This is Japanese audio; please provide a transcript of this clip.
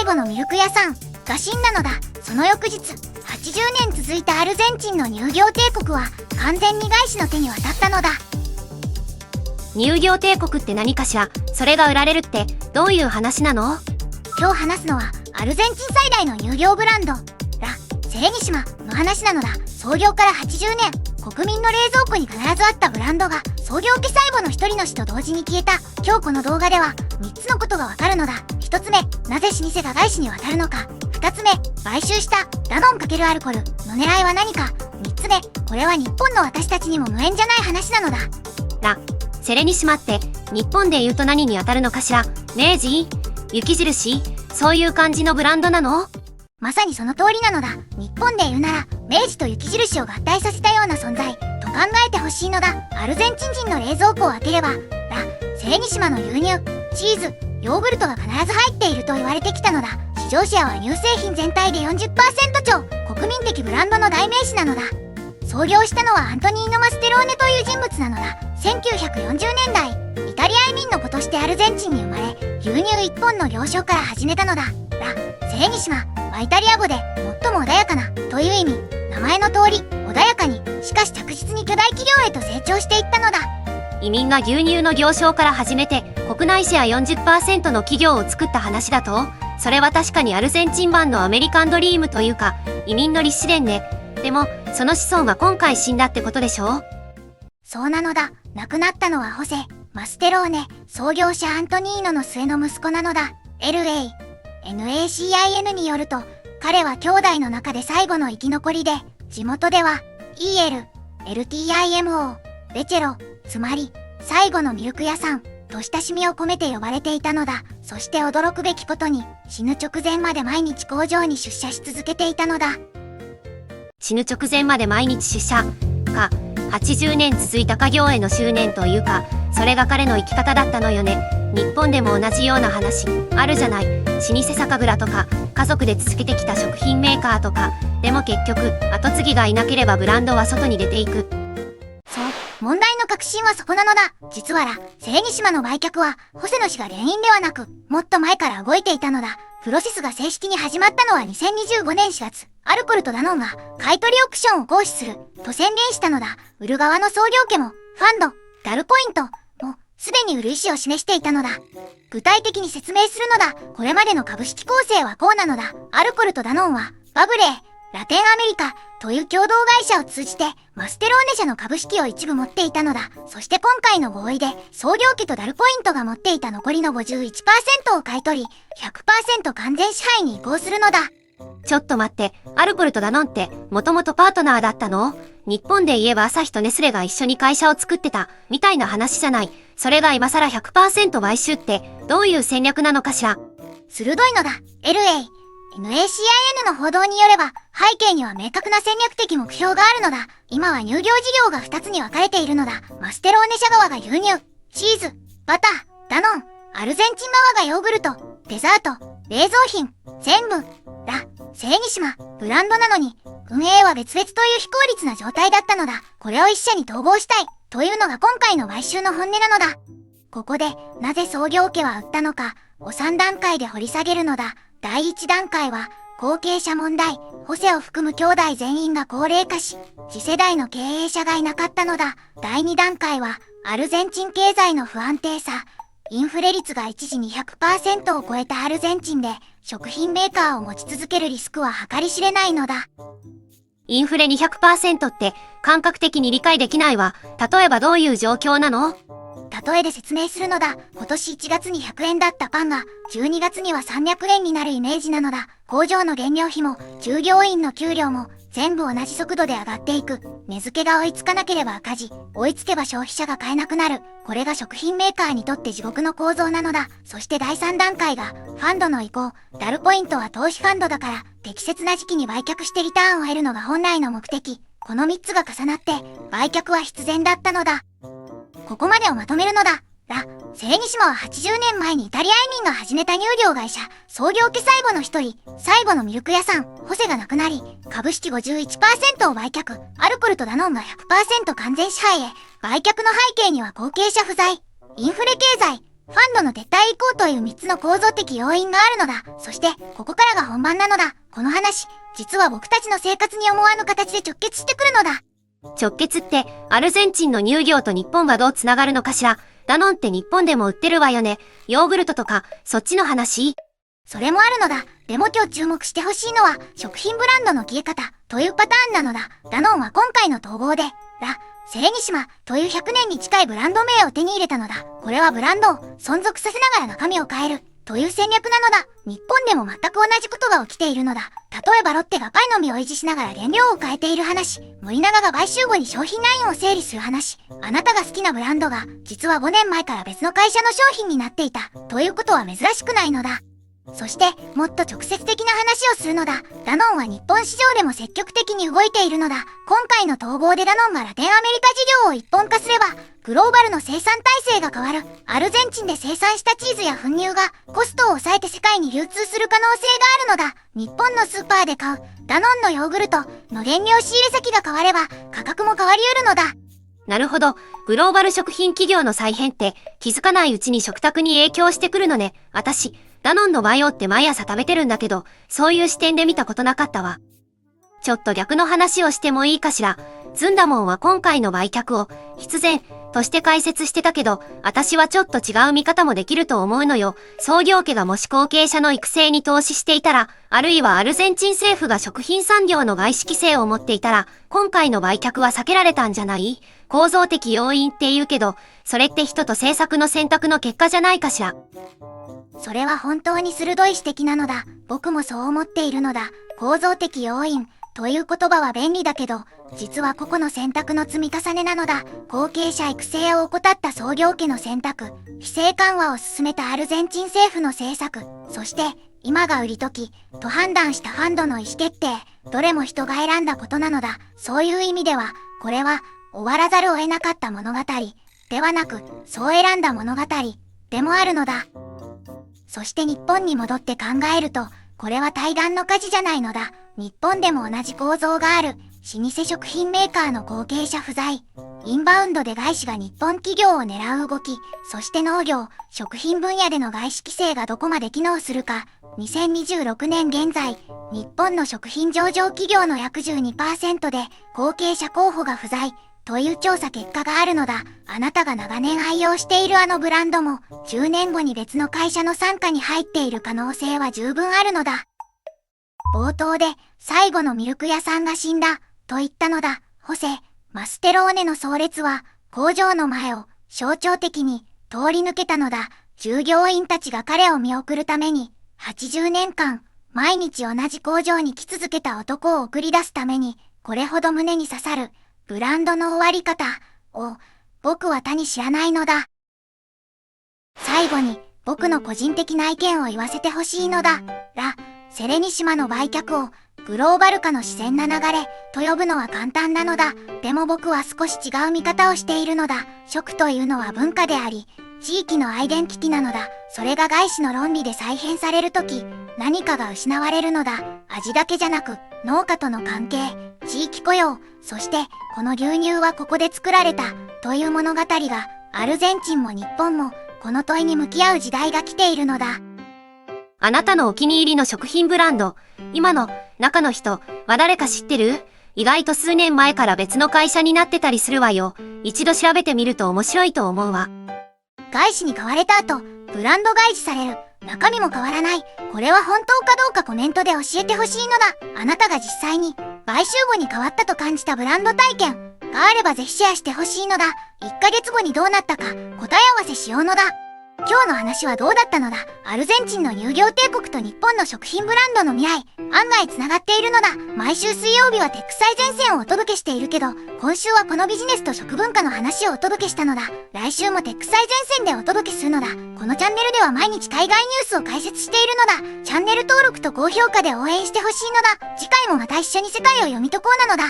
最後のミルク屋さんが死んだのだ。その翌日、80年続いたアルゼンチンの乳業帝国は完全に外資の手に渡ったのだ。乳業帝国って何かしら？それが売られるってどういう話なの？今日話すのはアルゼンチン最大の乳業ブランドラ・セレニシマの話なのだ。創業から80年、国民の冷蔵庫に必ずあったブランドが創業家最後の一人の死と同時に消えた。今日この動画では3つのことがわかるのだ。1つ目、なぜ老舗が外資に渡るのか。2つ目、買収したダノン×アルコールの狙いは何か。3つ目、これは日本の私たちにも無縁じゃない話なのだ。ラ・セレニシマって日本で言うと何に当たるのかしら？明治？雪印？そういう感じのブランドなの？まさにその通りなのだ。日本で言うなら明治と雪印を合体させたような存在と考えてほしいのだ。アルゼンチン人の冷蔵庫を開ければラ・セレニシマの牛乳、チーズ、ヨーグルトが必ず入っていると言われてきたのだ。市場シェアは乳製品全体で 40% 超、国民的ブランドの代名詞なのだ。創業したのはアントニーノ・マステローネという人物なのだ。1940年代、イタリア移民の子としてアルゼンチンに生まれ、牛乳1本の行商から始めたのだ。ラ・セレニシマはイタリア語で最も穏やかなという意味。名前の通り穏やかに、しかし着実に巨大企業へと成長していったのだ。移民が牛乳の行商から始めて国内シェア 40% の企業を作った話だと？それは確かにアルゼンチン版のアメリカンドリームというか移民の立志伝ね。でもその子孫は今回死んだってことでしょ？そうなのだ。亡くなったのはホセ・マステローネ、創業者アントニーノの末の息子なのだ。NACIN によると、彼は兄弟の中で最後の生き残りで、地元では EL、LTIMO、ベチェロ、つまり最後のミルク屋さんと親しみを込めて呼ばれていたのだ。そして驚くべきことに、死ぬ直前まで毎日工場に出社し続けていたのだ。死ぬ直前まで毎日出社か。80年続いた家業への執念というか、それが彼の生き方だったのよね。日本でも同じような話あるじゃない。老舗酒蔵とか家族で続けてきた食品メーカーとか。でも結局後継ぎがいなければブランドは外に出ていく。そう、問題の核心はそこなのだ。実はラ・セレニシマの売却はホセの死が原因ではなく、もっと前から動いていたのだ。プロセスが正式に始まったのは2025年4月、アルコルとダノンが買取オークションを行使すると宣言したのだ。売る側の創業家もファンド、ダルポイントもすでに売る意思を示していたのだ。具体的に説明するのだ。これまでの株式構成はこうなのだ。アルコルとダノンはバブレー、ラテンアメリカという共同会社を通じてマステローネ社の株式を一部持っていたのだ。そして今回の合意で創業家とダルポイントが持っていた残りの 51% を買い取り 100% 完全支配に移行するのだ。ちょっと待って、アルコルとダノンってもともとパートナーだったの？日本で言えばアサヒとネスレが一緒に会社を作ってたみたいな話じゃない。それが今更 100% 買収ってどういう戦略なのかしら？鋭いのだ。NACIN の報道によれば、背景には明確な戦略的目標があるのだ。今は乳業事業が2つに分かれているのだ。マステローネ社側が牛乳、チーズ、バター、ダノン、アルゼンチン側がヨーグルト、デザート、冷蔵品、全部、ラ・セレニシマ、ブランドなのに、運営は別々という非効率な状態だったのだ。これを一社に統合したい、というのが今回の買収の本音なのだ。ここで、なぜ創業家は売ったのか、を3段階で掘り下げるのだ。第1段階は、後継者問題。ホセを含む兄弟全員が高齢化し、次世代の経営者がいなかったのだ。第2段階は、アルゼンチン経済の不安定さ。インフレ率が一時 200% を超えたアルゼンチンで、食品メーカーを持ち続けるリスクは計り知れないのだ。インフレ 200% って感覚的に理解できないわ。例えばどういう状況なの？例えで説明するのだ。今年1月に100円だったパンが12月には300円になるイメージなのだ。工場の原料費も従業員の給料も全部同じ速度で上がっていく。値付けが追いつかなければ赤字、追いつけば消費者が買えなくなる。これが食品メーカーにとって地獄の構造なのだ。そして第3段階がファンドの移行。ダルポイントは投資ファンドだから適切な時期に売却してリターンを得るのが本来の目的。この3つが重なって売却は必然だったのだ。ここまでをまとめるのだ。ラ・セレニシマは80年前にイタリア移民が始めた乳業会社、創業家最後の一人、最後のミルク屋さん、ホセが亡くなり、株式 51% を売却、アルコルとダノンが 100% 完全支配へ。売却の背景には後継者不在、インフレ経済、ファンドの撤退以降という3つの構造的要因があるのだ。そして、ここからが本番なのだ。この話、実は僕たちの生活に思わぬ形で直結してくるのだ。直結って、アルゼンチンの乳業と日本はどうつながるのかしら。ダノンって日本でも売ってるわよね。ヨーグルトとか、そっちの話？それもあるのだ。でも今日注目してほしいのは、食品ブランドの消え方というパターンなのだ。ダノンは今回の統合で、セレニシマという100年に近いブランド名を手に入れたのだ。これはブランドを存続させながら中身を変えるという戦略なのだ。日本でも全く同じことが起きているのだ。例えばロッテがパイの実を維持しながら原料を変えている話。森永が買収後に商品ラインを整理する話。あなたが好きなブランドが実は5年前から別の会社の商品になっていたということは珍しくないのだ。そして、もっと直接的な話をするのだ。ダノンは日本市場でも積極的に動いているのだ。今回の統合でダノンがラテンアメリカ事業を一本化すれば、グローバルの生産体制が変わる。アルゼンチンで生産したチーズや粉乳がコストを抑えて世界に流通する可能性があるのだ。日本のスーパーで買うダノンのヨーグルトの原料仕入れ先が変われば、価格も変わり得るのだ。なるほど。グローバル食品企業の再編って気づかないうちに食卓に影響してくるのね。私、ダノンのバイオって毎朝食べてるんだけど、そういう視点で見たことなかったわ。ちょっと逆の話をしてもいいかしら。ズンダモンは今回の売却を必然として解説してたけど、私はちょっと違う見方もできると思うのよ。創業家がもし後継者の育成に投資していたら、あるいはアルゼンチン政府が食品産業の外資規制を持っていたら、今回の売却は避けられたんじゃない？構造的要因って言うけど、それって人と政策の選択の結果じゃないかしら。それは本当に鋭い指摘なのだ。僕もそう思っているのだ。構造的要因という言葉は便利だけど、実は個々の選択の積み重ねなのだ。後継者育成を怠った創業家の選択、規制緩和を進めたアルゼンチン政府の政策、そして今が売り時と判断したファンドの意思決定、どれも人が選んだことなのだ。そういう意味では、これは終わらざるを得なかった物語ではなく、そう選んだ物語でもあるのだ。そして日本に戻って考えると、これは対岸の火事じゃないのだ。日本でも同じ構造がある。老舗食品メーカーの後継者不在。インバウンドで外資が日本企業を狙う動き。そして農業、食品分野での外資規制がどこまで機能するか。2026年現在、日本の食品上場企業の約 12% で後継者候補が不在。という調査結果があるのだ。あなたが長年愛用しているあのブランドも、10年後に別の会社の傘下に入っている可能性は十分あるのだ。冒頭で、最後のミルク屋さんが死んだ、と言ったのだ。ホセ・マステローネの葬列は、工場の前を象徴的に通り抜けたのだ。従業員たちが彼を見送るために、80年間、毎日同じ工場に来続けた男を送り出すために、これほど胸に刺さる、ブランドの終わり方を僕は他に知らないのだ。最後に僕の個人的な意見を言わせてほしいのだ。セレニシマの売却をグローバル化の自然な流れと呼ぶのは簡単なのだ。でも僕は少し違う見方をしているのだ。食というのは文化であり、地域のアイデンティティなのだ。それが外資の論理で再編されるとき、何かが失われるのだ。味だけじゃなく、農家との関係、地域雇用、そしてこの牛乳はここで作られたという物語が、アルゼンチンも日本もこの問いに向き合う時代が来ているのだ。あなたのお気に入りの食品ブランド、今の中の人は誰か知ってる？意外と数年前から別の会社になってたりするわよ。一度調べてみると面白いと思うわ。外資に買われた後、ブランド外資される。中身も変わらない。これは本当かどうかコメントで教えてほしいのだ。あなたが実際に買収後に変わったと感じたブランド体験があればぜひシェアしてほしいのだ。1ヶ月後にどうなったか答え合わせしようのだ。今日の話はどうだったのだ。アルゼンチンの乳業帝国と日本の食品ブランドの未来、案外つながっているのだ。毎週水曜日はテック最前線をお届けしているけど、今週はこのビジネスと食文化の話をお届けしたのだ。来週もテック最前線でお届けするのだ。このチャンネルでは毎日海外ニュースを解説しているのだ。チャンネル登録と高評価で応援してほしいのだ。次回もまた一緒に世界を読み解こうなのだ。